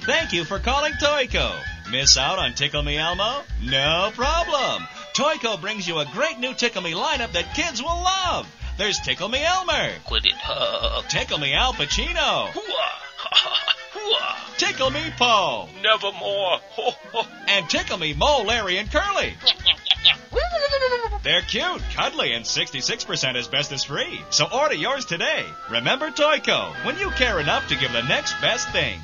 Thank you for calling Toyco. Miss out on Tickle Me Elmo? No problem. Toyco brings you a great new Tickle Me lineup that kids will love. There's Tickle Me Elmer. Quit it, Tickle Me Al Pacino. Hooah! Tickle Me Poe. Nevermore. And Tickle Me Mo, Larry, and Curly. They're cute, cuddly, and 66% asbestos free. So order yours today. Remember Toyco, when you care enough to give the next best thing.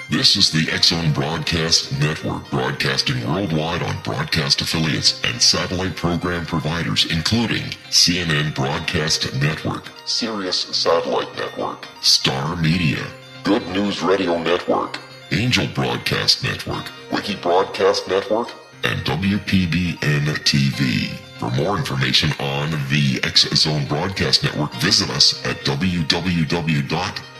This is the X-Zone Broadcast Network, broadcasting worldwide on broadcast affiliates and satellite program providers, including CNN Broadcast Network, Sirius Satellite Network, Star Media, Good News Radio Network, Angel Broadcast Network, Wiki Broadcast Network, and WPBN TV. For more information on the X-Zone Broadcast Network, visit us at www.xzbn.net.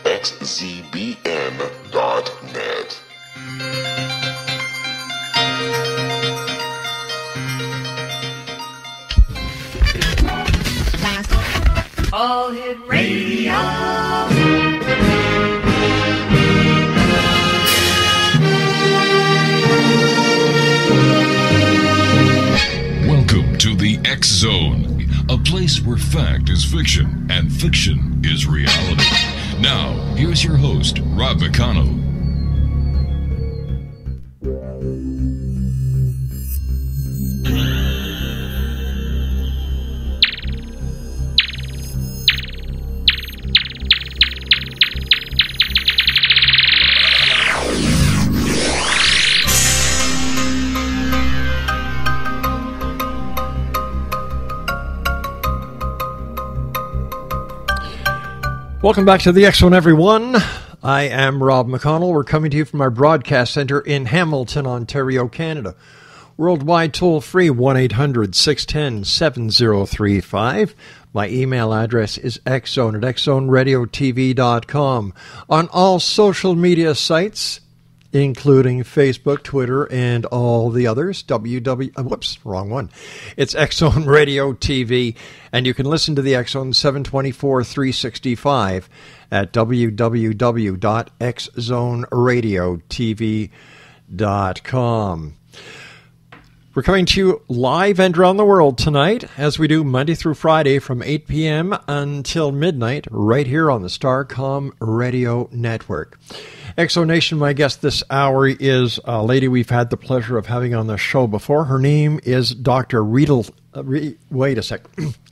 All Hit Radio. Welcome to the X-Zone, a place where fact is fiction and fiction is reality. Now, here's your host, Rob McConnell. Welcome back to the X-Zone, everyone. I am Rob McConnell. We're coming to you from our broadcast center in Hamilton, Ontario, Canada. Worldwide toll-free, 1-800-610-7035. My email address is xzone at xzoneradiotv.com. On all social media sites, including Facebook, Twitter, and all the others. Wrong one. It's X-Zone Radio TV, and you can listen to the X-Zone 724 365 at www.xzoneradiotv.com. We're coming to you live and around the world tonight, as we do Monday through Friday from 8 p.m. until midnight, right here on the Starcom Radio Network. Exonation, my guest this hour is a lady we've had the pleasure of having on the show before. Her name is Dr. Rita. Wait a sec.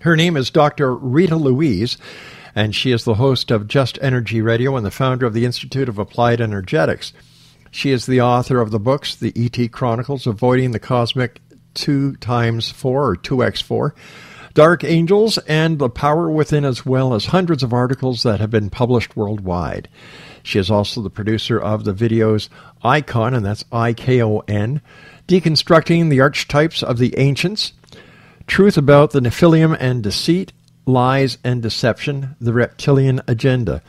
Her name is Dr. Rita LOUISE, and she is the host of Just Energy Radio and the founder of the Institute of Applied Energetics. She is the author of the books, The E.T. Chronicles, Avoiding the Cosmic 2x4 or 2x4, Dark Angels, and The Power Within, as well as hundreds of articles that have been published worldwide. She is also the producer of the videos Icon, and that's I-K-O-N, Deconstructing the Archetypes of the Ancients, Truth About the Nephilim and Deceit, Lies and Deception, The Reptilian Agenda.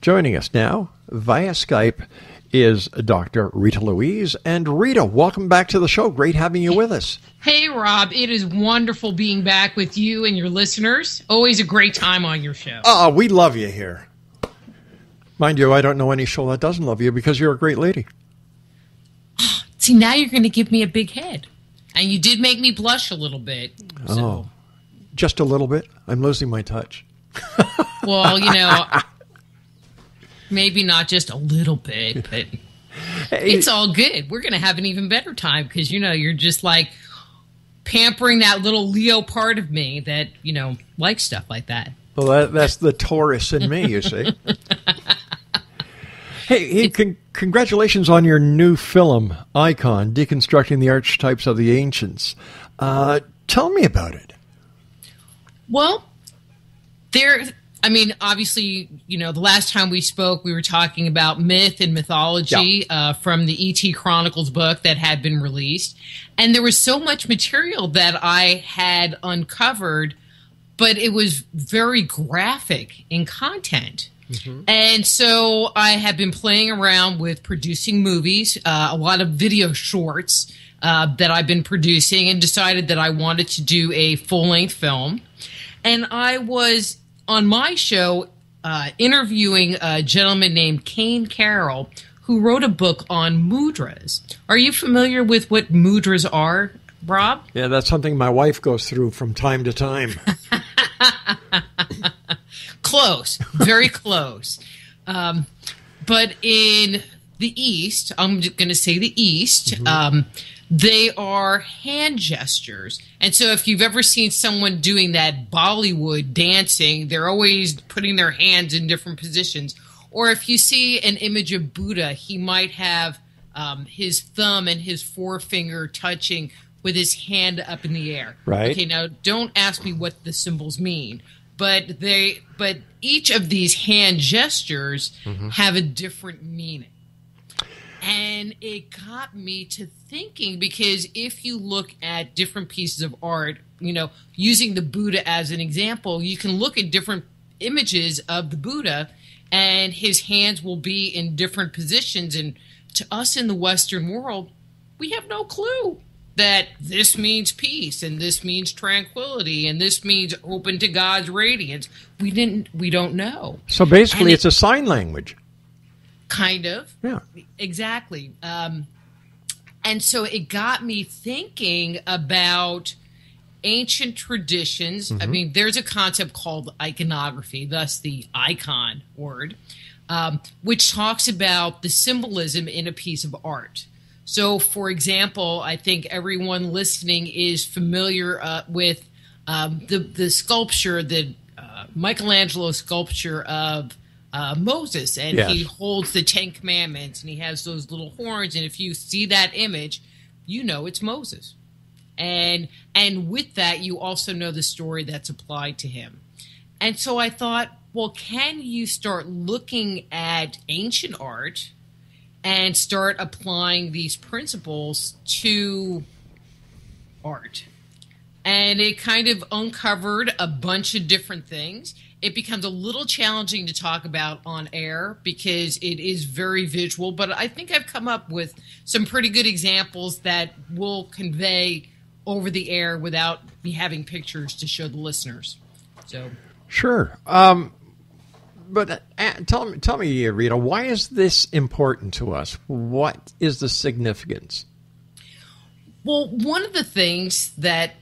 Joining us now via Skype is Dr. Rita LOUISE. And Rita, welcome back to the show. Great having you with us. Hey, Rob. It is wonderful being back with you and your listeners. Always a great time on your show. Oh, we love you here. Mind you, I don't know any show that doesn't love you because you're a great lady. See, now you're going to give me a big head. And you did make me blush a little bit. So. Oh, just a little bit? I'm losing my touch. Well, you know, maybe not just a little bit, but it's all good. We're going to have an even better time because, you know, you're just like pampering that little Leo part of me that, you know, likes stuff like that. Well, that's the Taurus in me, you see. Hey, congratulations on your new film, Icon, Deconstructing the Archetypes of the Ancients. Tell me about it. Well, obviously, you know, the last time we spoke, we were talking about myth and mythology from the E.T. Chronicles book that had been released. And there was so much material that I had uncovered, but it was very graphic in content. Mm-hmm. And so I have been playing around with producing movies, a lot of video shorts that I've been producing, and decided that I wanted to do a full-length film. And I was, on my show, interviewing a gentleman named Kane Carroll, who wrote a book on mudras. Are you familiar with what mudras are, Rob? Yeah, that's something my wife goes through from time to time. Close, very close. But in the East, I'm going to say the East, they are hand gestures. And so if you've ever seen someone doing that Bollywood dancing, they're always putting their hands in different positions. Or if you see an image of Buddha, he might have his thumb and his forefinger touching with his hand up in the air. Right. Okay, now don't ask me what the symbols mean. But each of these hand gestures have a different meaning. And it got me to thinking, because if you look at different pieces of art, using the Buddha as an example, you can look at different images of the Buddha and his hands will be in different positions. And to us in the Western world, we have no clue that this means peace and this means tranquility and this means open to God's radiance. We don't know. So basically, it's a sign language. Kind of. Yeah. Exactly. And so it got me thinking about ancient traditions. I mean, there's a concept called iconography, thus the icon word, which talks about the symbolism in a piece of art. So, for example, I think everyone listening is familiar with the sculpture, the Michelangelo sculpture of Moses, and he holds the Ten Commandments, and he has those little horns, and if you see that image, you know it's Moses. And with that, you also know the story that's applied to him. And so I thought, well, can you start looking at ancient art and start applying these principles to art? And it kind of uncovered a bunch of different things. It becomes a little challenging to talk about on air because it is very visual, but I think I've come up with some pretty good examples that will convey over the air without me having pictures to show the listeners. So, sure. But tell me, Rita, why is this important to us? What is the significance? Well, one of the things that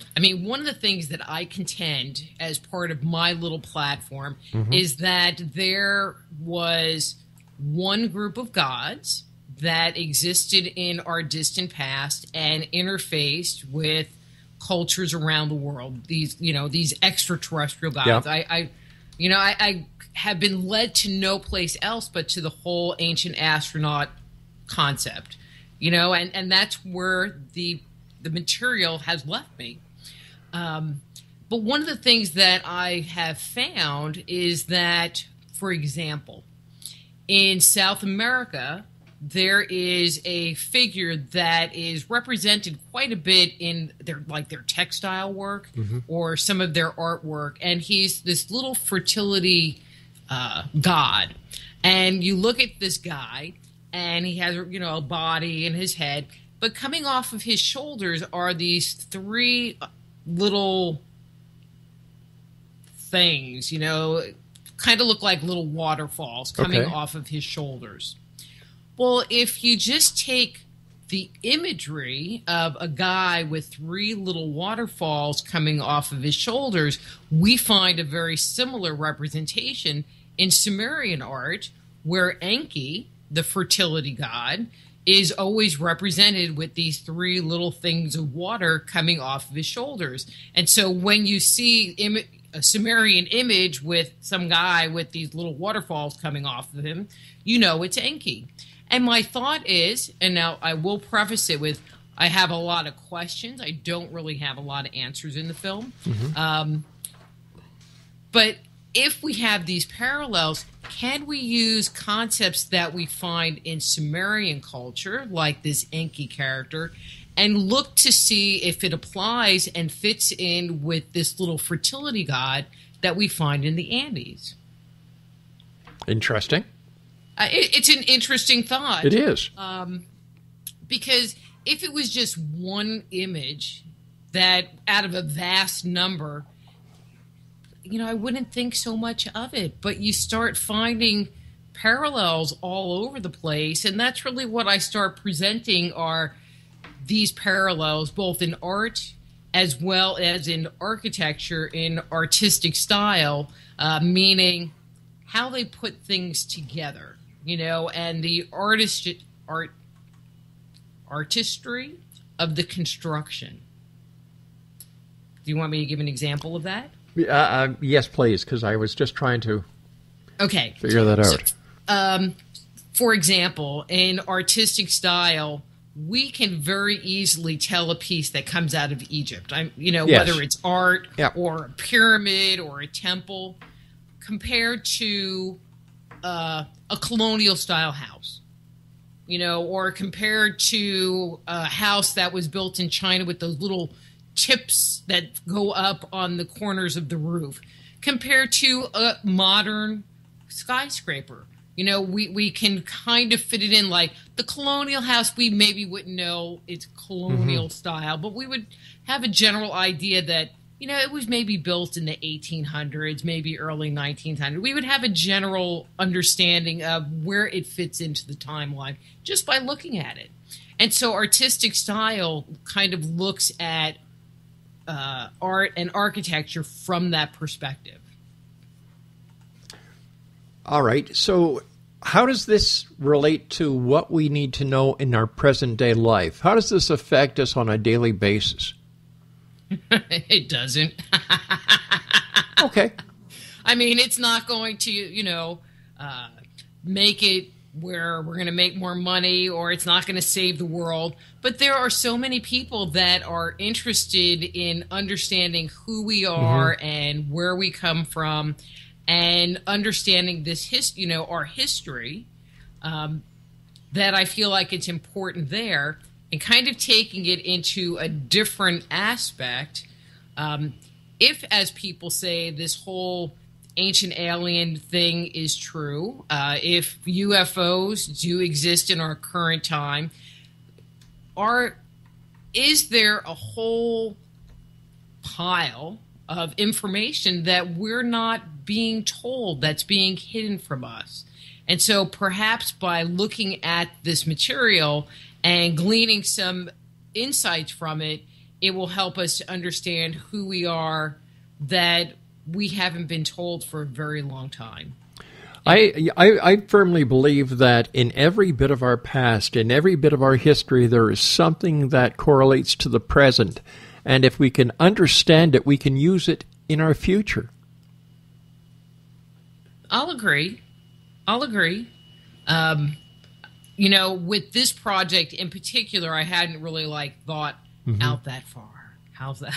I contend as part of my little platform is that there was one group of gods that existed in our distant past and interfaced with cultures around the world. These extraterrestrial gods. Yep. I have been led to no place else but to the whole ancient astronaut concept. And that's where the material has left me. But one of the things that I have found is that, for example, in South America, there is a figure that is represented quite a bit in their textile work or some of their artwork, and he's this little fertility god. And you look at this guy, and he has a body in his head, but coming off of his shoulders are these three little things, kind of look like little waterfalls coming off of his shoulders. Well, if you just take the imagery of a guy with three little waterfalls coming off of his shoulders, we find a very similar representation in Sumerian art, where Enki, the fertility god, is always represented with these three little things of water coming off of his shoulders. And so when you see a Sumerian image with some guy with these little waterfalls coming off of him, it's Enki. And my thought is, and now I will preface it with, I have a lot of questions. I don't really have a lot of answers in the film. But if we have these parallels, can we use concepts that we find in Sumerian culture, like this Enki character, and look to see if it applies and fits in with this little fertility god that we find in the Andes? Interesting. It's an interesting thought. It is. Because if it was just one image that out of a vast number, I wouldn't think so much of it, but you start finding parallels all over the place, and that's really what I start presenting are these parallels, both in art as well as in architecture, in artistic style, meaning how they put things together, and the artistry of the construction. Do you want me to give an example of that? Yes, please, because I was just trying to figure that out. So, for example, in artistic style, we can very easily tell a piece that comes out of Egypt. Yes. Whether it's art Yep. or a pyramid or a temple, compared to a colonial style house, or compared to a house that was built in China with those little tips that go up on the corners of the roof, compared to a modern skyscraper. We can kind of fit it in, like the colonial house, we maybe wouldn't know it's colonial style, but we would have a general idea that, it was maybe built in the 1800s, maybe early 1900s. We would have a general understanding of where it fits into the timeline just by looking at it. And so artistic style kind of looks at art and architecture from that perspective. All right. So how does this relate to what we need to know in our present-day life? How does this affect us on a daily basis? It doesn't. Okay. I mean, it's not going to, make it where we're going to make more money, or it's not going to save the world. But there are so many people that are interested in understanding who we are and where we come from, and understanding this our history, that I feel like it's important there, and kind of taking it into a different aspect. If, as people say, this whole ancient alien thing is true, if UFOs do exist in our current time, is there a whole pile of information that we're not being told, that's being hidden from us? And so perhaps by looking at this material and gleaning some insights from it, it will help us to understand who we are that we haven't been told for a very long time. I firmly believe that in every bit of our past, in every bit of our history, there is something that correlates to the present. And if we can understand it, we can use it in our future. I'll agree. With this project in particular, I hadn't really thought out that far. How's that?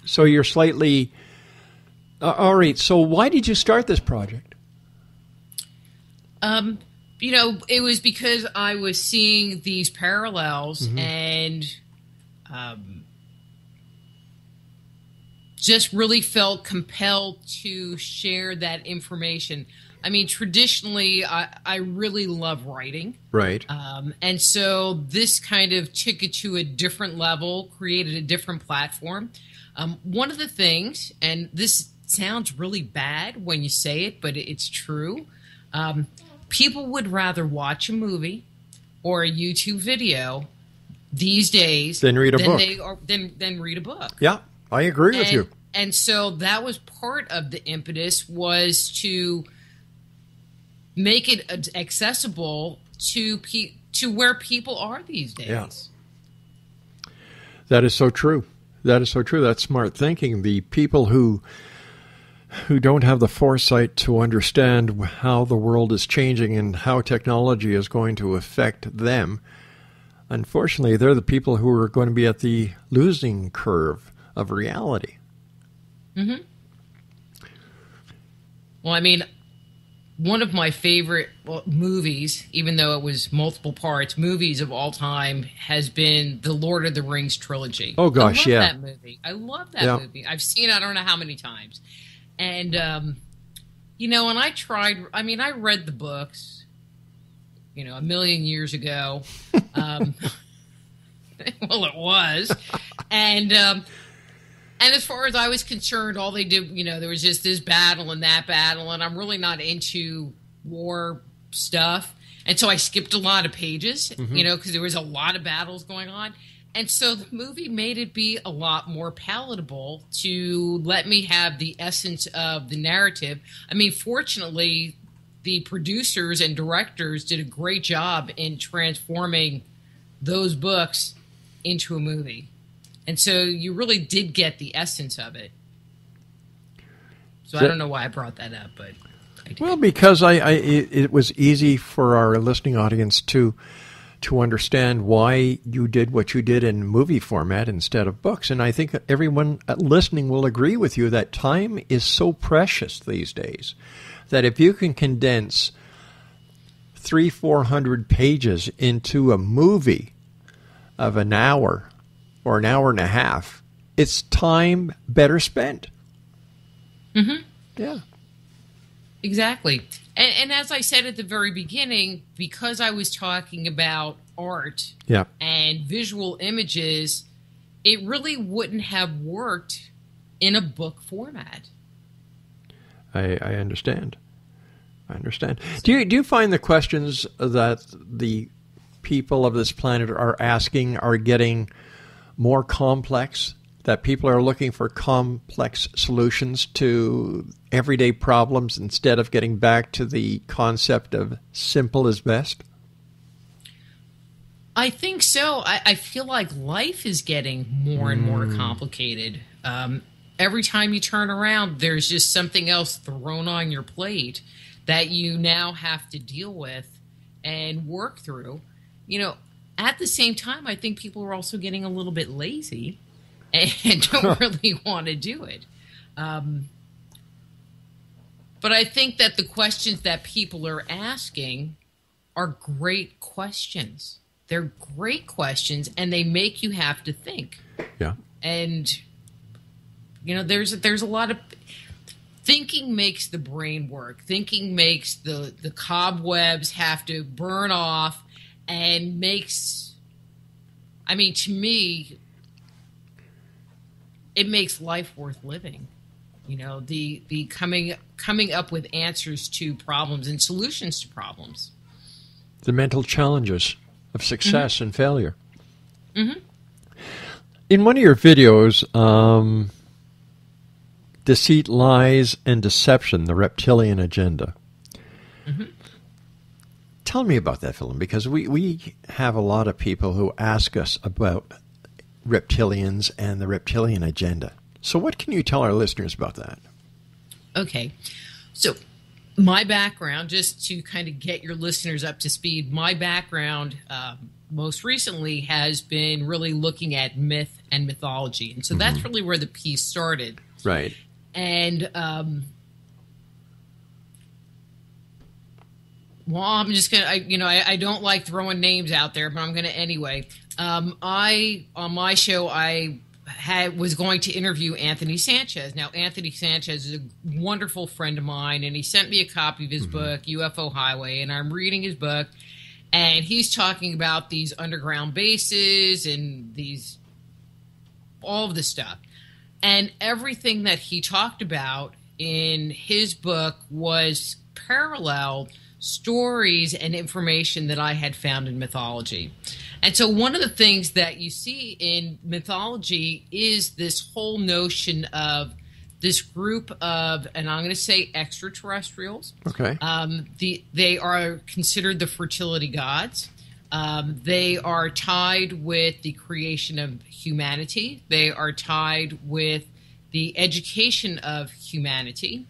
So you're slightly... all right, so why did you start this project? It was because I was seeing these parallels and just really felt compelled to share that information. I mean, traditionally, I really love writing. Right. And so this kind of took it to a different level, created a different platform. One of the things, and this sounds really bad when you say it, but it's true, people would rather watch a movie or a YouTube video these days than read a book. Than read a book. Yeah, I agree with you. And so that was part of the impetus, was to make it accessible to where people are these days. Yeah. That is so true. That's smart thinking. The people who don't have the foresight to understand how the world is changing and how technology is going to affect them, unfortunately, they're the people who are going to be at the losing curve of reality. Mm-hmm. Well, I mean, one of my favorite movies, even though it was multiple parts, movies of all time, has been the Lord of the Rings trilogy. Oh, gosh, I love that movie. I've seen it I don't know how many times. And, and I read the books, a million years ago. Well, it was. And as far as I was concerned, all they did, there was just this battle and that battle, and I'm really not into war stuff. And so I skipped a lot of pages, because there was a lot of battles going on. And so the movie made it be a lot more palatable to let me have the essence of the narrative. I mean, fortunately, the producers and directors did a great job in transforming those books into a movie. And so you really did get the essence of it. So I don't know why I brought that up, but I did. Well, because it was easy for our listening audience to understand why you did what you did in movie format instead of books. And I think everyone listening will agree with you that time is so precious these days that if you can condense 300-400 pages into a movie of an hour or an hour and a half, it's time better spent. Mm-hmm. Yeah. Exactly. And as I said at the very beginning, because I was talking about art and visual images, it really wouldn't have worked in a book format. I understand. Do you find the questions that the people of this planet are asking are getting more complex? That people are looking for complex solutions to everyday problems instead of getting back to the concept of simple is best? I think so. I feel like life is getting more and more complicated. Every time you turn around, there's just something else thrown on your plate that you now have to deal with and work through. At the same time, I think people are also getting a little bit lazy and don't really want to do it. But I think that the questions that people are asking are great questions. They're great questions, and they make you have to think. Yeah. And, there's a lot of... Thinking makes the brain work. Thinking makes the cobwebs have to burn off and makes... I mean, to me... it makes life worth living. The coming up with answers to problems and solutions to problems. The mental challenges of success and failure. Mm-hmm. In one of your videos, Deceit, Lies, and Deception, the Reptilian Agenda. Mm-hmm. Tell me about that film, because we have a lot of people who ask us about reptilians and the reptilian agenda. So what can you tell our listeners about that? Okay. So my background, just to kind of get your listeners up to speed, my background most recently has been really looking at myth and mythology. And so that's really where the piece started. Right. And, well, I'm just going to, I don't like throwing names out there, but I'm going to anyway. On my show, I was going to interview Anthony Sanchez. Now, Anthony Sanchez is a wonderful friend of mine, and he sent me a copy of his book, UFO Highway, and I'm reading his book, and he's talking about these underground bases and all of this stuff. And everything that he talked about in his book was parallel stories and information that I had found in mythology. And so one of the things that you see in mythology is this whole notion of this group of, and I'm going to say extraterrestrials. Okay. They are considered the fertility gods. They are tied with the creation of humanity. They are tied with the education of humanity.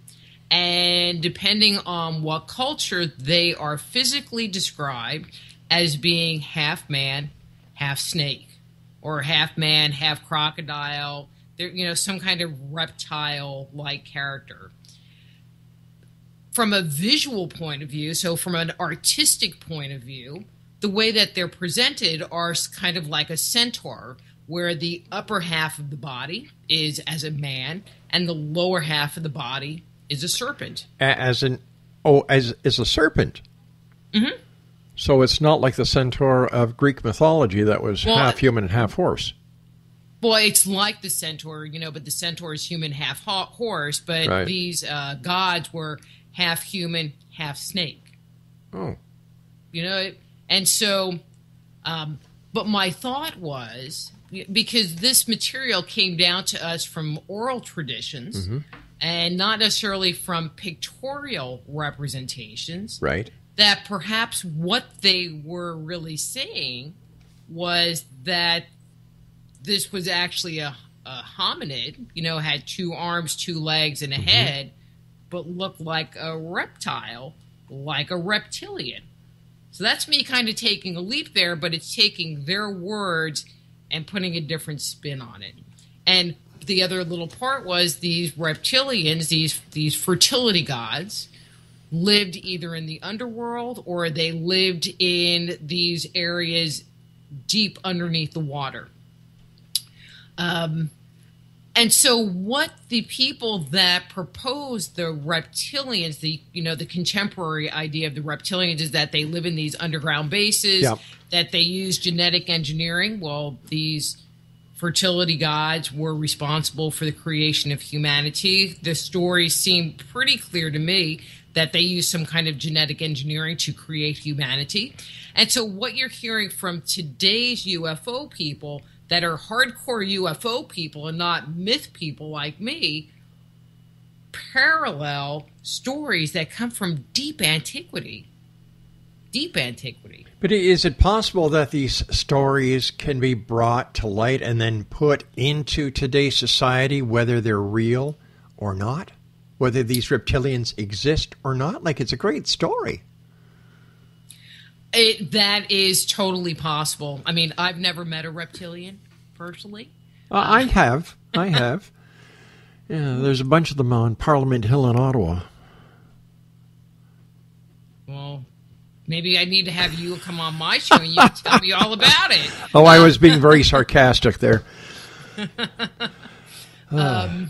And depending on what culture, they are physically described as being half man, half snake, or half man, half crocodile. They're, some kind of reptile-like character. From a visual point of view, so from an artistic point of view, the way that they're presented are kind of like a centaur, where the upper half of the body is as a man, and the lower half of the body is a serpent. As a serpent? Mm-hmm. So it's not like the centaur of Greek mythology that was half human and half horse. Well, it's like the centaur, but the centaur is human, half horse. But these gods were half human, half snake. Oh. And so, but my thought was, because this material came down to us from oral traditions and not necessarily from pictorial representations, right? That perhaps what they were really saying was that this was actually a hominid, had 2 arms, 2 legs, and a head, but looked like a reptile, like a reptilian. So that's me kind of taking a leap there, but it's taking their words and putting a different spin on it. And the other little part was these reptilians, these fertility gods, lived either in the underworld or they lived in these areas deep underneath the water. And so what the people that proposed the reptilians, the contemporary idea of the reptilians is that they live in these underground bases, that they use genetic engineering. Well, these fertility gods were responsible for the creation of humanity. The stories seem pretty clear to me that they use some kind of genetic engineering to create humanity. And so what you're hearing from today's UFO people that are hardcore UFO people and not myth people like me parallel stories that come from deep antiquity. Deep antiquity. But is it possible that these stories can be brought to light and then put into today's society, whether they're real or not? Whether these reptilians exist or not? Like, it's a great story. That is totally possible. I mean, I've never met a reptilian, personally. I have. Yeah, there's a bunch of them on Parliament Hill in Ottawa. Well, maybe I need to have you come on my show and you can tell me all about it. Oh, I was being very sarcastic there. I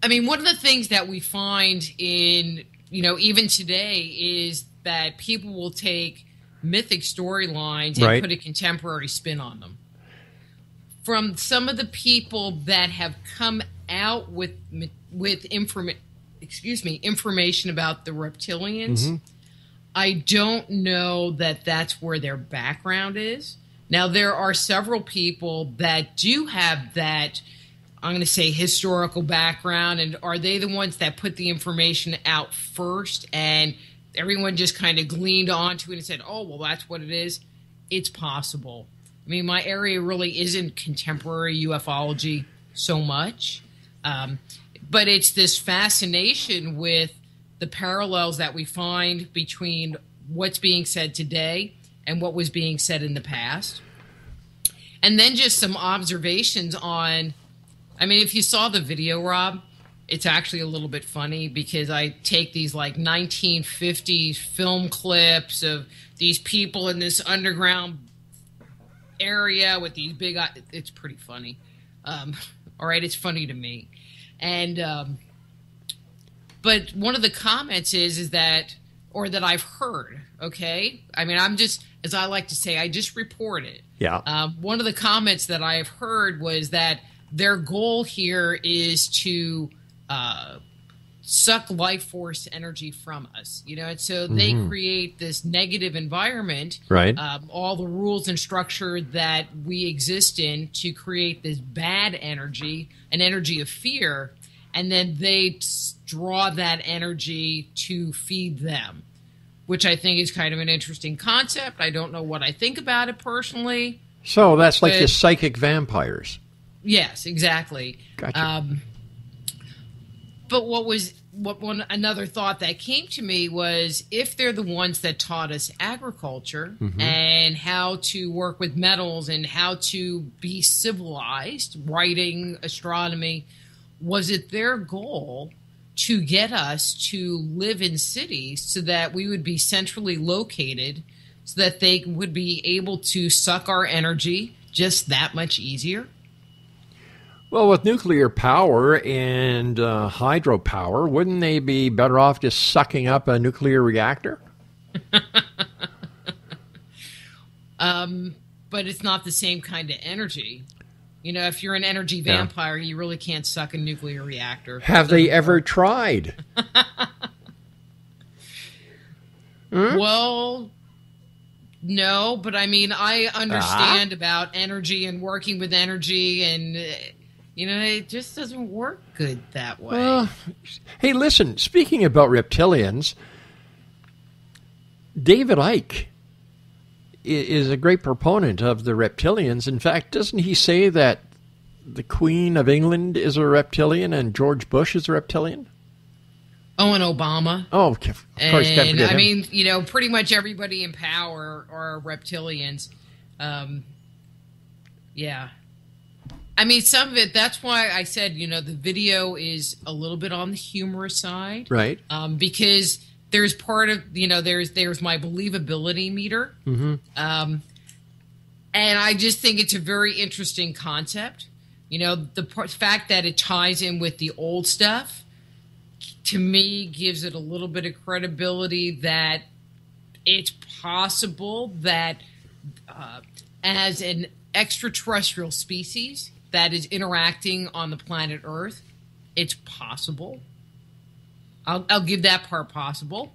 mean, one of the things that we find in, even today is that people will take mythic storylines and put a contemporary spin on them. From some of the people that have come out with information about the reptilians, I don't know that that's where their background is. Now, there are several people that do have that, I'm going to say, historical background, and are they the ones that put the information out first and everyone just kind of gleaned onto it and said, oh, well, that's what it is? It's possible. I mean, my area really isn't contemporary ufology so much, but it's this fascination with the parallels that we find between what's being said today and what was being said in the past. And then just some observations on, I mean, if you saw the video, Rob, it's actually a little bit funny because I take these like 1950s film clips of these people in this underground area with these big eyes. It's pretty funny. All right, it's funny to me. And but one of the comments is that, or that I've heard, okay? I mean, I'm just, as I like to say, I just report it. Yeah. One of the comments that I have heard was that their goal here is to suck life force energy from us, and so they create this negative environment, right? All the rules and structure that we exist in to create this bad energy, an energy of fear, and then they draw that energy to feed them, which I think is kind of an interesting concept. I don't know what I think about it personally. So that's like the psychic vampires. Yes, exactly. Gotcha. But another thought that came to me was, if they're the ones that taught us agriculture and how to work with metals and how to be civilized, writing, astronomy, was it their goal to get us to live in cities so that we would be centrally located so that they would be able to suck our energy just that much easier? Well, with nuclear power and hydropower, wouldn't they be better off just sucking up a nuclear reactor? but it's not the same kind of energy. You know, if you're an energy vampire, you really can't suck a nuclear reactor. Have they ever tried? Well, no, but I mean, I understand about energy and working with energy, and, you know, it just doesn't work good that way. Hey, listen, speaking about reptilians, David Icke is a great proponent of the reptilians. In fact, doesn't he say that the Queen of England is a reptilian and George Bush is a reptilian? Oh, and Obama. Oh, of course, can't forget him. I mean, you know, pretty much everybody in power are reptilians. Yeah. I mean, some of it, that's why I said, you know, the video is a little bit on the humorous side. Right. Because there's part of, you know, there's my believability meter. Mm-hmm. And I just think it's a very interesting concept. You know, the fact that it ties in with the old stuff, to me, gives it a little bit of credibility that it's possible that as an extraterrestrial species that is interacting on the planet Earth, it's possible. I'll give that part possible.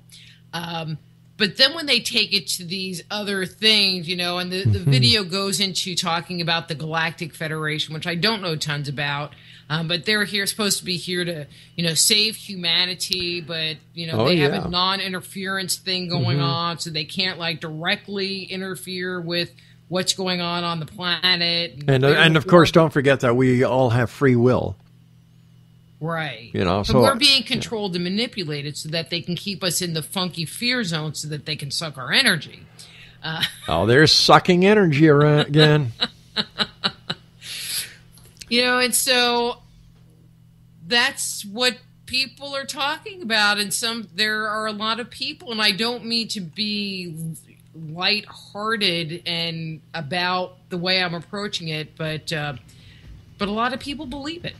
But then when they take it to these other things, you know, and the video goes into talking about the Galactic Federation, which I don't know tons about, but they're supposed to be here to, you know, save humanity, but, you know, they have a non-interference thing going on, so they can't, like, directly interfere with what's going on the planet. And of course, don't forget that we all have free will. Right. You know, so we're being controlled and manipulated so that they can keep us in the funky fear zone so that they can suck our energy. They're sucking energy around again. You know, and so that's what people are talking about. And there are a lot of people, and I don't mean to be lighthearted and about the way I'm approaching it, but a lot of people believe it.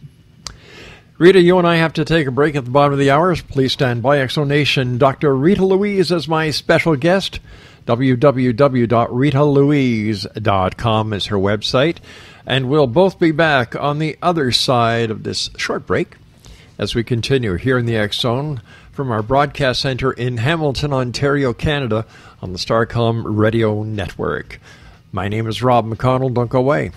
Rita, you and I have to take a break at the bottom of the hour. Please stand by. Exonation. Dr. Rita Louise is my special guest. www.ritalouise.com is her website. And we'll both be back on the other side of this short break as we continue here in the X Zone from our broadcast center in Hamilton, Ontario, Canada, on the Starcom Radio Network. My name is Rob McConnell. Don't go away.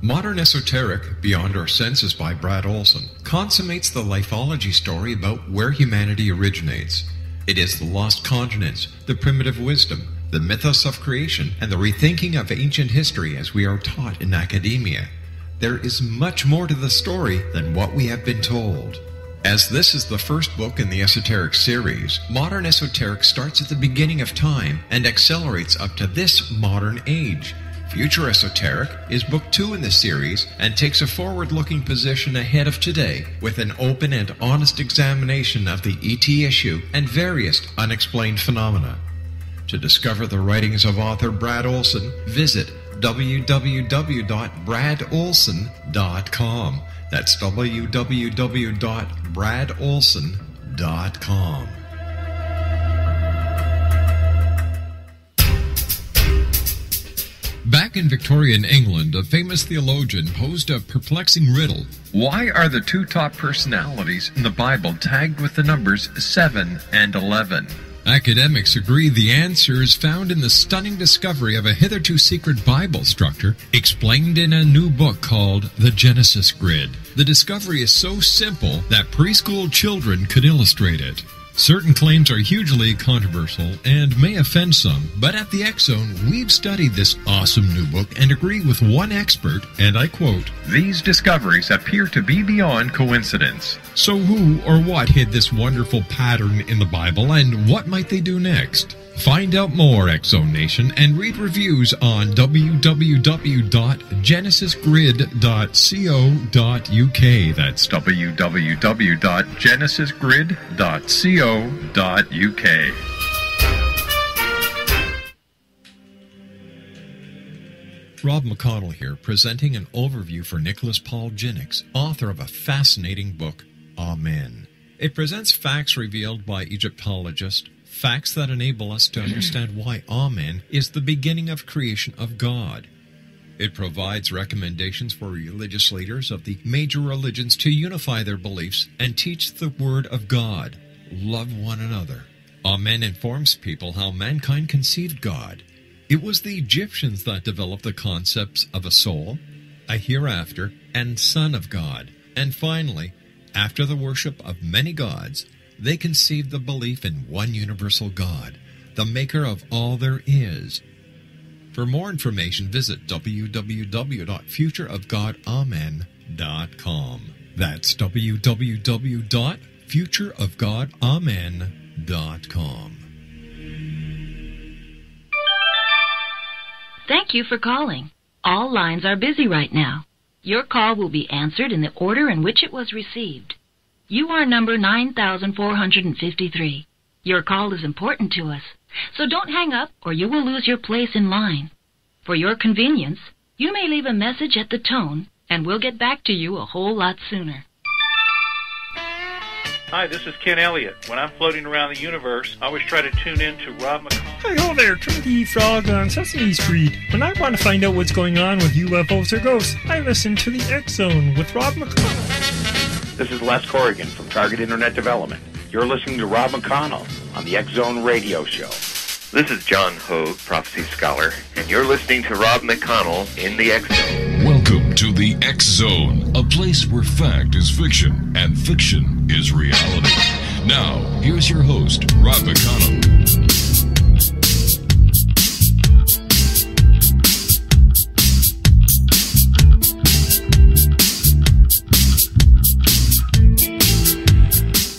Modern Esoteric, Beyond Our Senses by Brad Olson, consummates the lifology story about where humanity originates. It is the lost continents, the primitive wisdom, the mythos of creation, and the rethinking of ancient history as we are taught in academia. There is much more to the story than what we have been told. As this is the first book in the Esoteric series, Modern Esoteric starts at the beginning of time and accelerates up to this modern age. Future Esoteric is book 2 in the series and takes a forward-looking position ahead of today with an open and honest examination of the ET issue and various unexplained phenomena. To discover the writings of author Brad Olson, visit www.bradolson.com. That's www.bradolson.com. Back in Victorian England, a famous theologian posed a perplexing riddle. Why are the two top personalities in the Bible tagged with the numbers 7 and 11? Academics agree the answer is found in the stunning discovery of a hitherto secret Bible structure explained in a new book called The Genesis Grid. The discovery is so simple that preschool children could illustrate it. Certain claims are hugely controversial and may offend some, but at the X Zone, we've studied this awesome new book and agree with one expert, and I quote, "These discoveries appear to be beyond coincidence." So who or what hid this wonderful pattern in the Bible, and what might they do next? Find out more, Exo Nation, and read reviews on www.genesisgrid.co.uk. That's www.genesisgrid.co.uk. Rob McConnell here, presenting an overview for Nicholas Paul Jennings, author of a fascinating book, Amen. It presents facts revealed by Egyptologists, facts that enable us to understand why Amen is the beginning of creation of God. It provides recommendations for religious leaders of the major religions to unify their beliefs and teach the Word of God. Love one another. Amen informs people how mankind conceived God. It was the Egyptians that developed the concepts of a soul, a hereafter, and Son of God. And finally, after the worship of many gods, they conceived the belief in one universal God, the maker of all there is. For more information, visit www.futureofgodamen.com. That's www.futureofgodamen.com. Thank you for calling. All lines are busy right now. Your call will be answered in the order in which it was received. You are number 9453. Your call is important to us, so don't hang up or you will lose your place in line. For your convenience, you may leave a message at the tone, and we'll get back to you a whole lot sooner. Hi, this is Ken Elliott. When I'm floating around the universe, I always try to tune in to Rob McConnell. Hi, ho there, Twinkie Frog on Sesame Street. When I want to find out what's going on with UFOs or ghosts, I listen to the X Zone with Rob McConnell. This is Les Corrigan from Target Internet Development. You're listening to Rob McConnell on the X Zone Radio Show. This is John Hogue, Prophecy Scholar, and you're listening to Rob McConnell in the X Zone. Welcome to the X Zone, a place where fact is fiction and fiction is reality. Now, here's your host, Rob McConnell.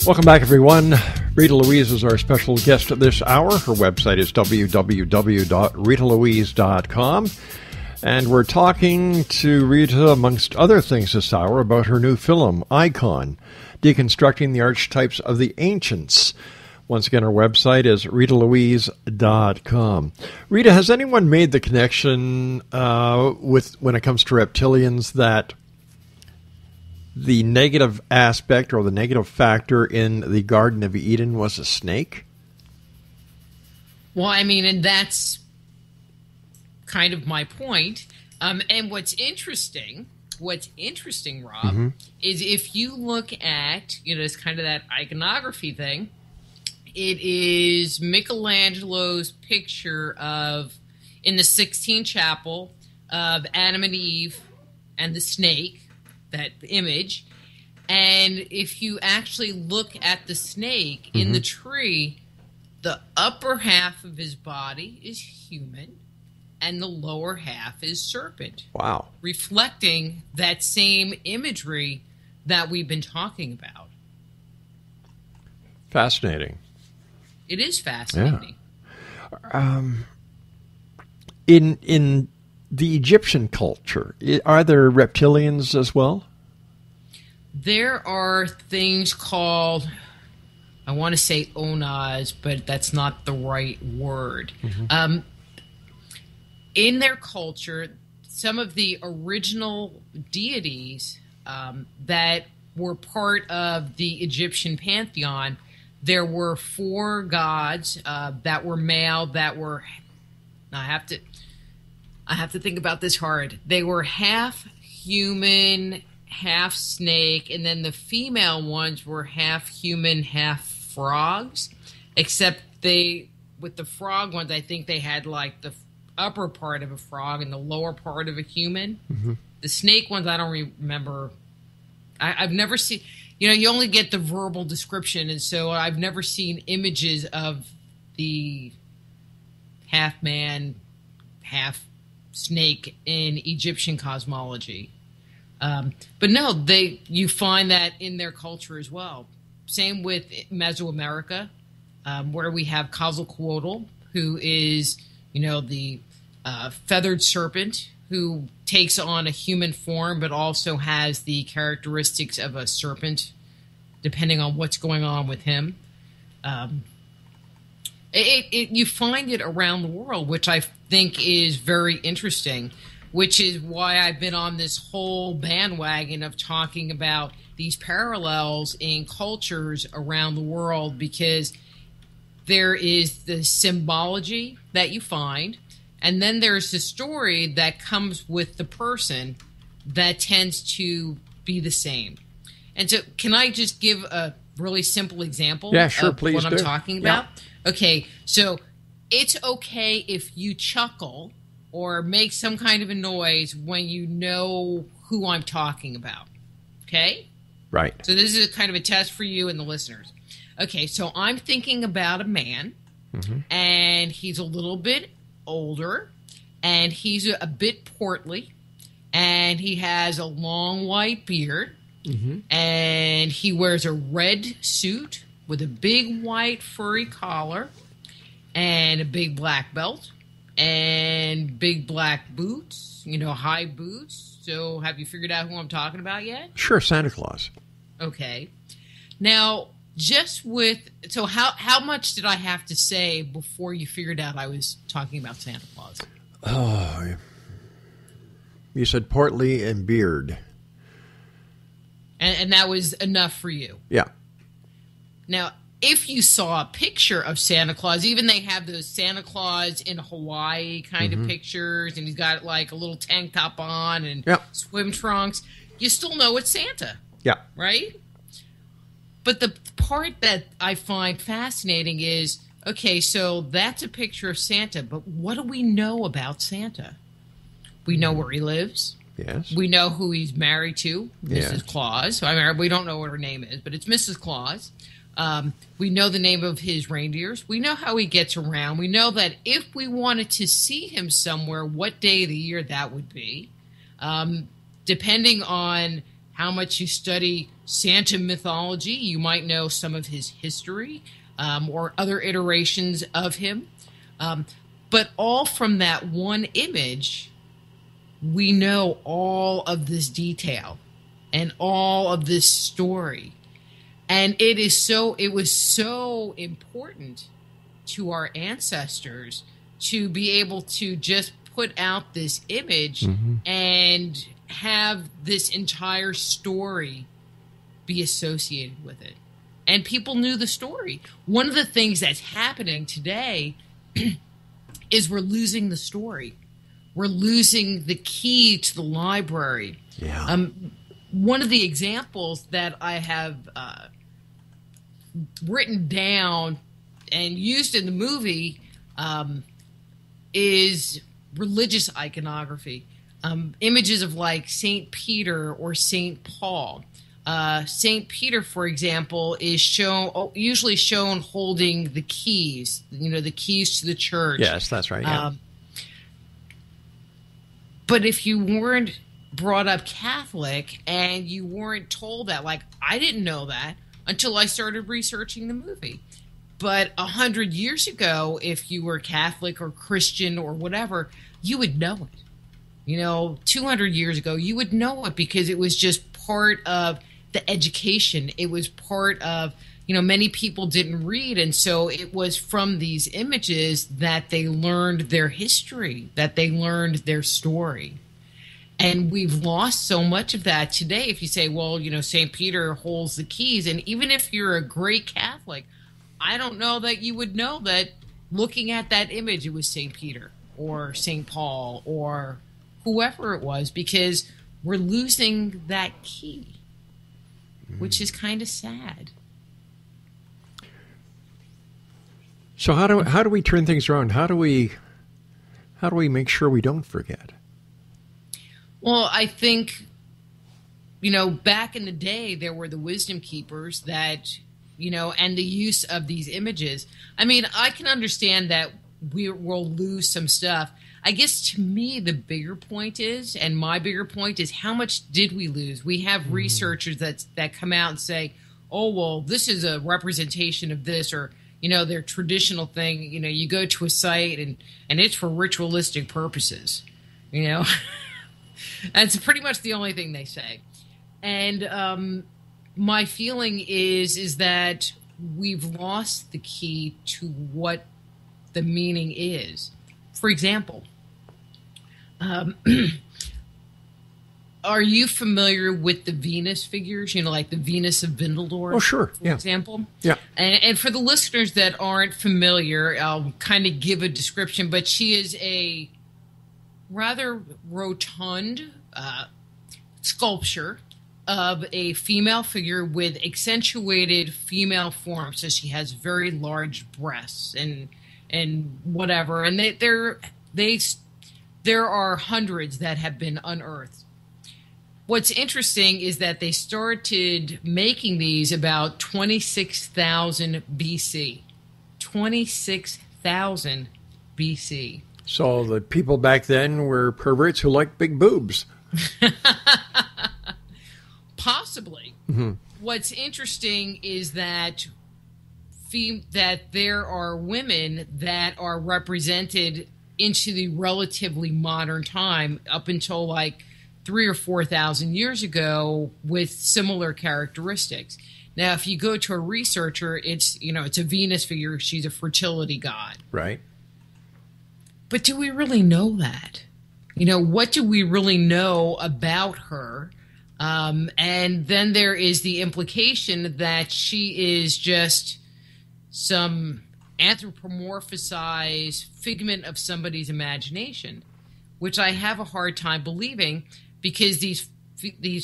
Welcome back, everyone. Rita Louise is our special guest at this hour. Her website is www.ritalouise.com. And we're talking to Rita, amongst other things this hour, about her new film, Icon, Deconstructing the Archetypes of the Ancients. Once again, our website is ritalouise.com. Rita, has anyone made the connection when it comes to reptilians that the negative aspect or the negative factor in the Garden of Eden was a snake? Well, I mean, and that's kind of my point. And what's interesting, Rob, is if you look at, it's kind of that iconography thing. It is Michelangelo's picture in the Sistine Chapel of Adam and Eve and the snake, that image. And if you actually look at the snake in the tree, the upper half of his body is human and the lower half is serpent. Wow. Reflecting that same imagery that we've been talking about. Fascinating. It is fascinating. Yeah. In the Egyptian culture, are there reptilians as well? There are things called, I want to say onas, but that's not the right word. In their culture, some of the original deities that were part of the Egyptian pantheon, there were 4 gods that were male, that were, I have to think about this hard. They were half human, half snake, and then the female ones were half human, half frogs. Except with the frog ones, I think they had like the upper part of a frog and the lower part of a human. The snake ones, I don't remember. I've never seen, you only get the verbal description, and so I've never seen images of the half man, half snake in Egyptian cosmology. But no, you find that in their culture as well. Same with Mesoamerica, where we have Quetzalcoatl, who is, the feathered serpent who takes on a human form but also has the characteristics of a serpent, depending on what's going on with him. You find it around the world, which I think is very interesting, which is why I've been on this whole bandwagon of talking about these parallels in cultures around the world, because there is the symbology that you find, and then there's the story that comes with the person that tends to be the same. And so can I just give a really simple example of please what I'm do. talking about? Yeah. Okay, so it's okay if you chuckle or make some kind of a noise when you know who I'm talking about. Okay? Right. So this is kind of a test for you and the listeners. Okay, so I'm thinking about a man, and he's a little bit older, and he's a bit portly, and he has a long white beard, and he wears a red suit with a big white furry collar and a big black belt and big black boots, high boots. So have you figured out who I'm talking about yet? Sure, Santa Claus. Okay. Now, so how much did I have to say before you figured out I was talking about Santa Claus? Oh, you said portly and beard. And that was enough for you? Yeah. Now, if you saw a picture of Santa Claus, even they have those Santa Claus in Hawaii kind of pictures, and he's got like a little tank top on and swim trunks, you still know it's Santa. Yeah. Right? But the part that I find fascinating is, okay, so that's a picture of Santa, but what do we know about Santa? We know where he lives. Yes. We know who he's married to, Mrs. Claus. We don't know what her name is, but it's Mrs. Claus. We know the name of his reindeers. We know how he gets around. We know that if we wanted to see him somewhere, what day of the year that would be. Depending on how much you study Santa mythology, you might know some of his history or other iterations of him. But all from that one image, we know all of this detail and all of this story. And it was so important to our ancestors to be able to just put out this image and have this entire story be associated with it. And people knew the story. One of the things that's happening today is we're losing the story. We're losing the key to the library. Yeah. One of the examples that I have written down and used in the movie is religious iconography. Images of like St. Peter or St. Paul. St. Peter, for example, is usually shown holding the keys, the keys to the church. Yes, that's right. Yeah. But if you weren't brought up Catholic and you weren't told that, like I didn't know that until I started researching the movie. But 100 years ago, if you were Catholic or Christian or whatever, you would know it. 200 years ago, you would know it because it was just part of the education. It was part of, many people didn't read. And so it was from these images that they learned their history, that they learned their story. And we've lost so much of that today. If you say, well, St. Peter holds the keys. And even if you're a great Catholic, I don't know that you would know that looking at that image, it was St. Peter or St. Paul or whoever it was, because we're losing that key, which is kind of sad. So how do we turn things around? How do we make sure we don't forget? Well, I think, back in the day, there were the wisdom keepers that, and the use of these images. I mean, I can understand that we will lose some stuff. I guess to me, the bigger point is, and my bigger point is, how much did we lose? We have researchers that come out and say, oh, well, this is a representation of this, or, their traditional thing. You go to a site and it's for ritualistic purposes. That's pretty much the only thing they say. And my feeling is that we've lost the key to what the meaning is. For example, are you familiar with the Venus figures? Like the Venus of Vindaldor? Oh, sure. For example? Yeah. And for the listeners that aren't familiar, I'll kind of give a description, but she is a rather rotund sculpture of a female figure with accentuated female form. So she has very large breasts and whatever. And there are hundreds that have been unearthed. What's interesting is that they started making these about 26,000 BC. 26,000 BC. So the people back then were perverts who liked big boobs. Possibly. Mm-hmm. What's interesting is that there are women that are represented into the relatively modern time up until like 3,000 or 4,000 years ago with similar characteristics. Now, if you go to a researcher, it's a Venus figure. She's a fertility god. Right. But do we really know that? What do we really know about her? And then there is the implication that she is just some anthropomorphized figment of somebody's imagination, which I have a hard time believing, because these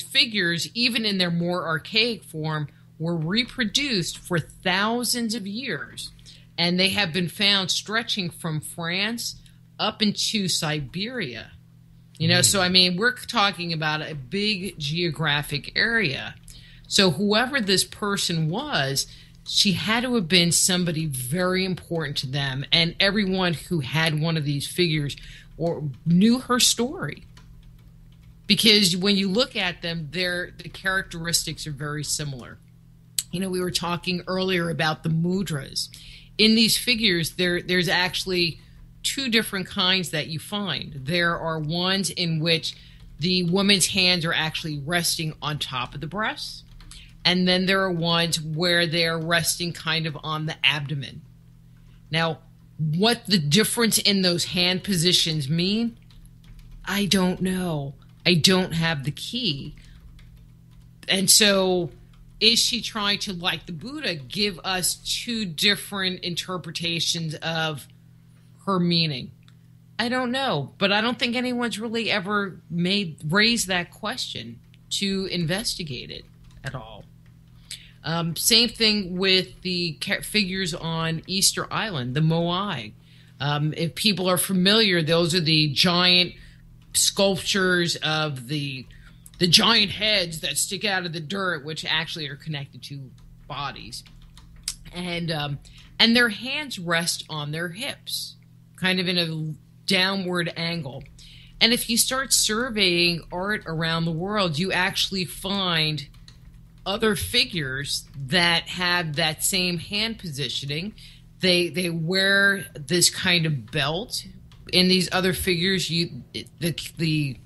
figures, even in their more archaic form, were reproduced for thousands of years, and they have been found stretching from France up into Siberia. So I mean, we're talking about a big geographic area. So whoever this person was, she had to have been somebody very important to them, and everyone who had one of these figures or knew her story. Because when you look at them, the characteristics are very similar. We were talking earlier about the mudras. In these figures, there's actually two different kinds that you find. There are ones in which the woman's hands are actually resting on top of the breasts. And then there are ones where they're resting kind of on the abdomen. Now, what the difference in those hand positions mean, I don't know. I don't have the key. And so is she trying to, like the Buddha, give us two different interpretations of her meaning? I don't know, but I don't think anyone's really ever raised that question to investigate it at all. Same thing with the figures on Easter Island, the Moai. If people are familiar, those are the giant sculptures of the giant heads that stick out of the dirt, which actually are connected to bodies. And their hands rest on their hips, kind of in a downward angle. And if you start surveying art around the world, you actually find other figures that have that same hand positioning. They wear this kind of belt. In these other figures, the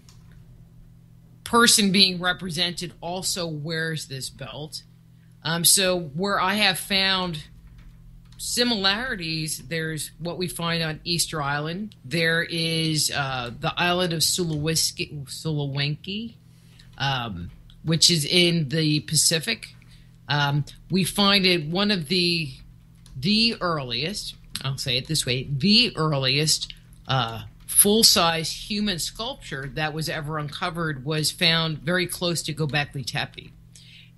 person being represented also wears this belt. So where I have found similarities, there's what we find on Easter Island. There is the island of Sulawesi, which is in the Pacific. We find it one of the earliest, I'll say it this way, the earliest full-size human sculpture that was ever uncovered was found very close to Göbekli Tepe.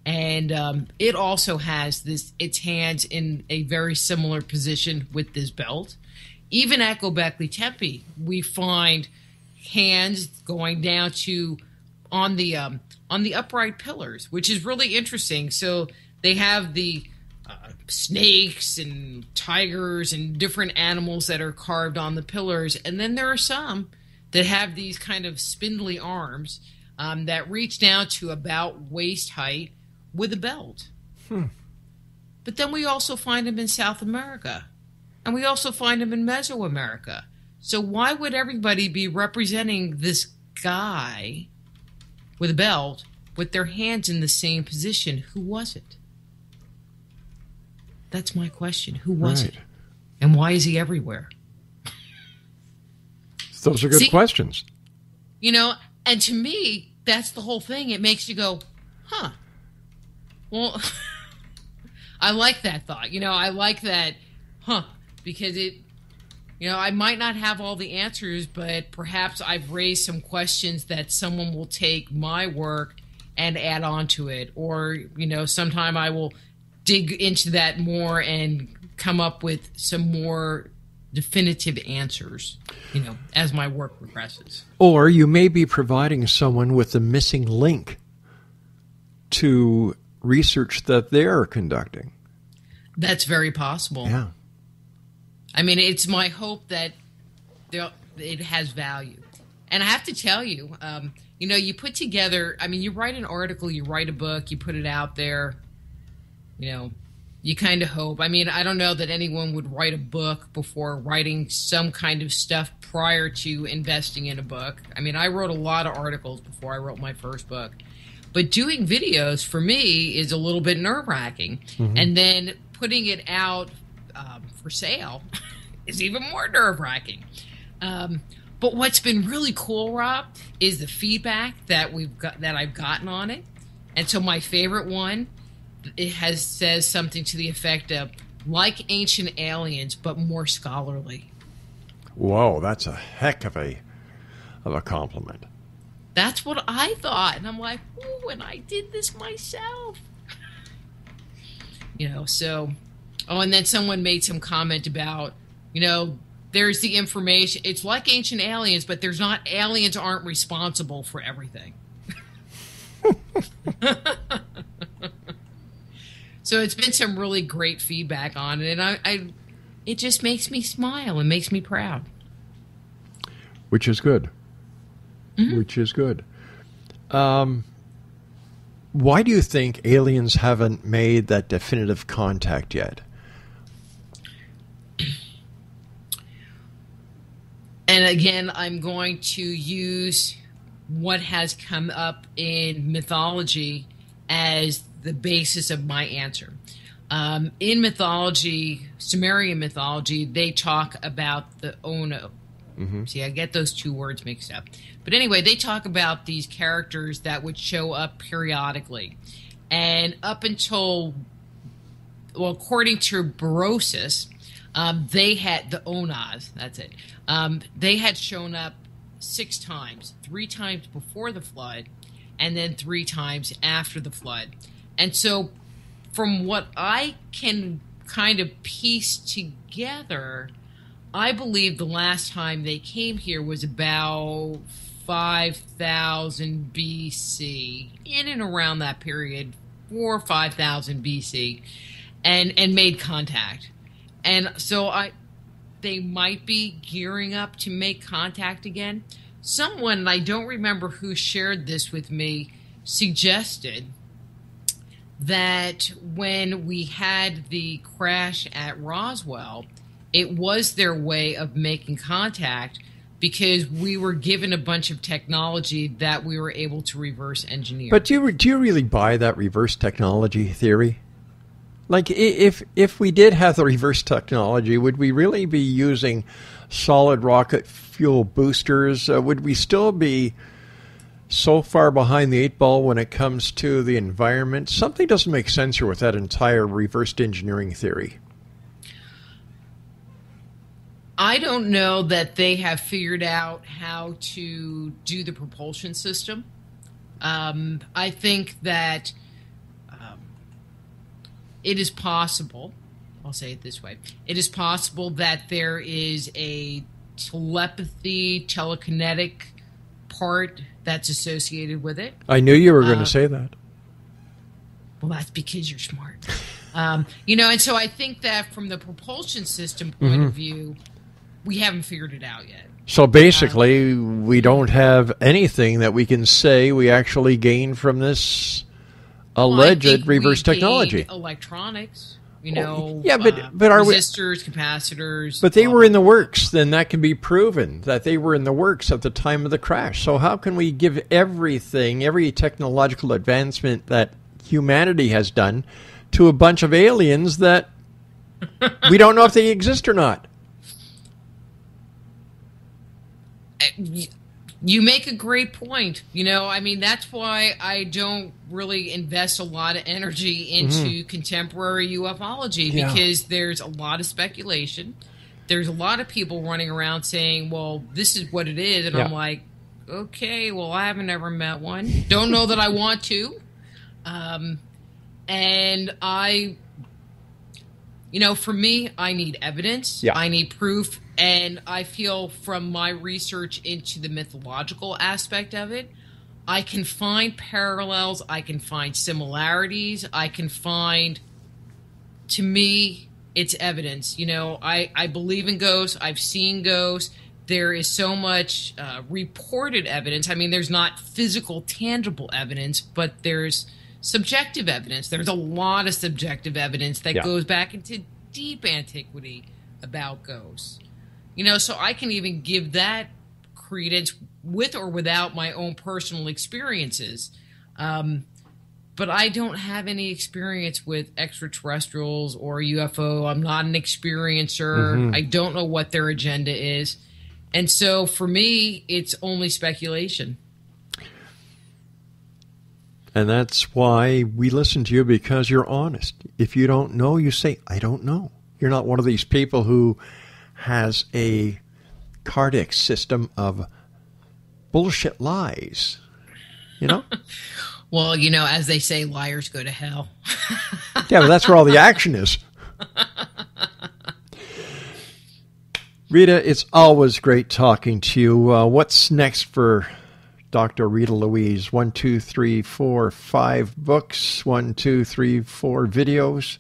And it also has its hands in a very similar position with this belt. Even at Göbekli Tepe, we find hands going down to on the upright pillars, which is really interesting. So they have the snakes and tigers and different animals that are carved on the pillars, and then there are some that have these kind of spindly arms that reach down to about waist height with a belt. But then we also find them in South America. And we also find them in Mesoamerica. So why would everybody be representing this guy with a belt with their hands in the same position? Who was it? That's my question. Who was it? And why is he everywhere? Those are good questions. You know, and to me, that's the whole thing. It makes you go, huh. Well, I like that thought. You know, I like that, because it, you know, I might not have all the answers, but perhaps I've raised some questions that someone will take my work and add on to it. Or, you know, sometime I will dig into that more and come up with some more definitive answers, you know, as my work progresses. Or you may be providing someone with the missing link to research that they're conducting. That's very possible. Yeah. I mean, it's my hope that it has value. And I have to tell you, you know, you put together, I mean, you write an article, you write a book, you put it out there, you know, you kind of hope. I mean, I don't know that anyone would write a book before writing some kind of stuff prior to investing in a book. I mean, I wrote a lot of articles before I wrote my first book. But doing videos, for me, is a little bit nerve-wracking. Mm-hmm. And then putting it out for sale is even more nerve-wracking. But what's been really cool, Rob, is the feedback that I've gotten on it. And so my favorite one, it says something to the effect of, like Ancient Aliens, but more scholarly. Whoa, that's a heck of a compliment. That's what I thought. And I'm like, ooh, and I did this myself. You know, so... Oh, and then someone made some comment about, you know, there's the information. It's like Ancient Aliens, but there's not... Aliens aren't responsible for everything. So it's been some really great feedback on it, and it just makes me smile and makes me proud. Which is good. Mm-hmm. Which is good. Why do you think aliens haven't made that definitive contact yet? And again, I'm going to use what has come up in mythology as the basis of my answer. In mythology, Sumerian mythology, they talk about the Ono. Mm-hmm. See, I get those two words mixed up. But anyway, they talk about these characters that would show up periodically. And up until, well, according to Berosus, they had, the Onas, that's it, they had shown up 6 times, 3 times before the flood, and then 3 times after the flood. And so from what I can kind of piece together, I believe the last time they came here was about 5,000 BC, in and around that period, 4,000 or 5,000 BC, and made contact. And so they might be gearing up to make contact again. Someone, and I don't remember who shared this with me, suggested that when we had the crash at Roswell, it was their way of making contact because we were given a bunch of technology that we were able to reverse engineer. But do you really buy that reverse technology theory? Like, if we did have the reverse technology, would we really be using solid rocket fuel boosters? Would we still be so far behind the 8 ball when it comes to the environment? Something doesn't make sense here with that entire reverse engineering theory. I don't know that they have figured out how to do the propulsion system. I think that it is possible, I'll say it this way, it is possible that there is a telepathy, telekinetic part that's associated with it. I knew you were going to say that. Well, that's because you're smart. You know, and so I think that from the propulsion system point of view, we haven't figured it out yet. So basically, we don't have anything that we can say we actually gained from this alleged reverse technology. Electronics. You know, but are resistors, capacitors. But they were in the works. Then that can be proven that they were in the works at the time of the crash. So how can we give everything, every technological advancement that humanity has done, to a bunch of aliens that we don't know if they exist or not? You make a great point. You know, I mean, that's why I don't really invest a lot of energy into contemporary ufology, because there's a lot of speculation. There's a lot of people running around saying, well, this is what it is. And I'm like, okay, well, I haven't ever met one. Don't know that I want to. And for me, I need evidence. Yeah. I need proof. And I feel from my research into the mythological aspect of it, I can find parallels. I can find similarities. I can find, to me, it's evidence. You know, I believe in ghosts. I've seen ghosts. There is so much reported evidence. I mean, there's not physical, tangible evidence, but there's subjective evidence. There's a lot of subjective evidence that goes back into deep antiquity about ghosts. You know, so I can even give that credence with or without my own personal experiences. But I don't have any experience with extraterrestrials or UFO. I'm not an experiencer. I don't know what their agenda is. And so for me, it's only speculation. And that's why we listen to you, because you're honest. If you don't know, you say, I don't know. You're not one of these people who has a cardiac system of bullshit lies, you know? Well, you know, as they say, liars go to hell. Yeah, but that's where all the action is. Rita, it's always great talking to you. What's next for Dr. Rita Louise? 1, 2, 3, 4, 5 books, 1, 2, 3, 4 videos.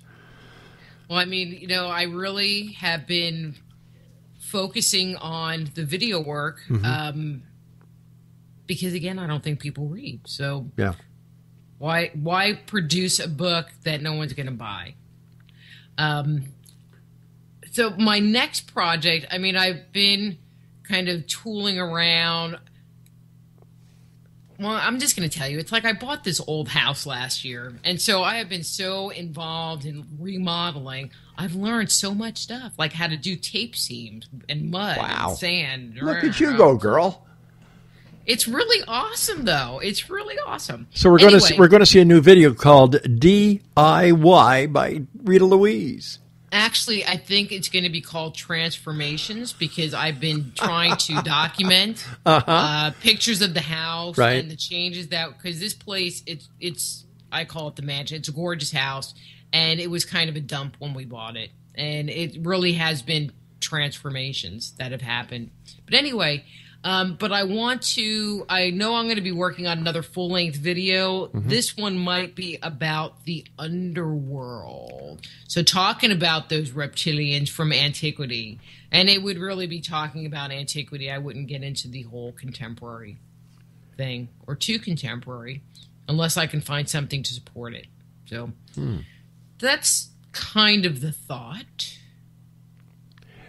Well, I mean, you know, I really have been focusing on the video work because, again, I don't think people read. So why produce a book that no one's going to buy? So my next project, I mean, I've been kind of tooling around. Well, I'm just going to tell you, it's like I bought this old house last year, and so I have been so involved in remodeling. I've learned so much stuff, like how to do tape seams and mud and sand. Look at you go, girl. It's really awesome, though. It's really awesome. So we're going to see a new video called DIY by Rita Louise. Actually, I think it's going to be called Transformations, because I've been trying to document pictures of the house and the changes that, because this place, it's I call it the mansion. It's a gorgeous house, and it was kind of a dump when we bought it, and it really has been transformations that have happened. But anyway, but I know I'm going to be working on another full-length video. This one might be about the underworld. So talking about those reptilians from antiquity. And it would really be talking about antiquity. I wouldn't get into the whole contemporary thing, or too contemporary, unless I can find something to support it. So that's kind of the thought.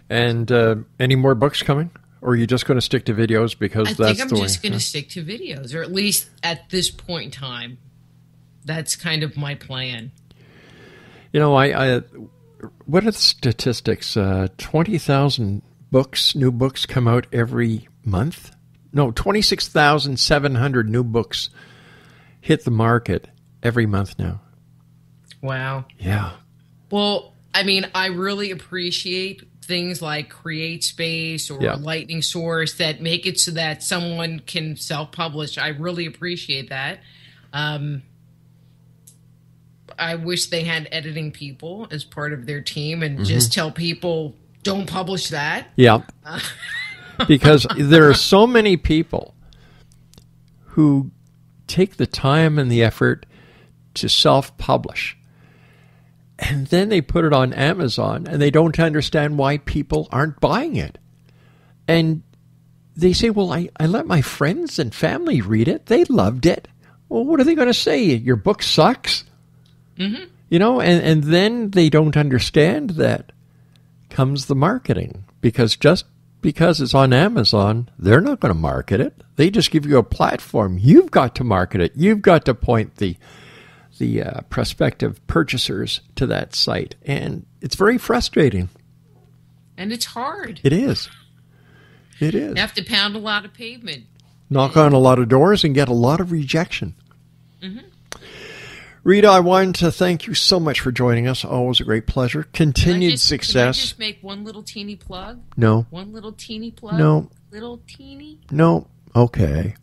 And any more books coming? Or are you just going to stick to videos because that's the way? I think I'm just going to stick to videos, or at least at this point in time. That's kind of my plan. You know, what are the statistics? 20,000 books, new books come out every month? No, 26,700 new books hit the market every month now. Wow. Yeah. Well, I mean, I really appreciate things like Create Space or Lightning Source that make it so that someone can self-publish. I really appreciate that. I wish they had editing people as part of their team and just tell people, don't publish that. Yeah. Because there are so many people who take the time and the effort to self-publish. And then they put it on Amazon, and they don't understand why people aren't buying it. And they say, well, I let my friends and family read it. They loved it. Well, what are they going to say? Your book sucks? And then they don't understand that comes the marketing. Because just because it's on Amazon, they're not going to market it. They just give you a platform. You've got to market it. You've got to point the prospective purchasers to that site. And it's very frustrating. And it's hard. It is. It is. You have to pound a lot of pavement. Knock on a lot of doors and get a lot of rejection. Mm-hmm. Rita, I wanted to thank you so much for joining us. Always a great pleasure. Continued success. Can I just make one little teeny plug? No. One little teeny plug? No. Little teeny? No. Okay.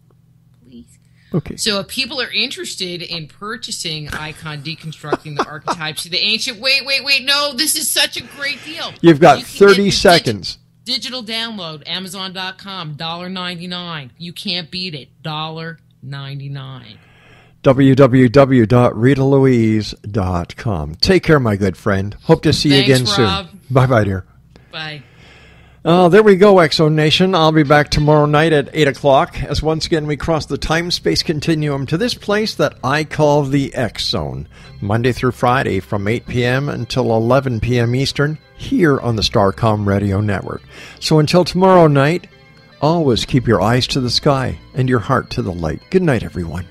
Please. Okay. So if people are interested in purchasing Icon Deconstructing the Archetypes of the Ancient, wait. No, this is such a great deal. You've got 30 seconds. Digital download, Amazon.com, $1.99. You can't beat it. $1.99. www.ritalouise.com. Take care, my good friend. Hope to see you again Rob. soon. Bye-bye, dear. Bye. There we go, X-Zone Nation. I'll be back tomorrow night at 8 o'clock as once again we cross the time-space continuum to this place that I call the X-Zone, Monday through Friday from 8 p.m. until 11 p.m. Eastern, here on the Starcom Radio Network. So until tomorrow night, always keep your eyes to the sky and your heart to the light. Good night, everyone.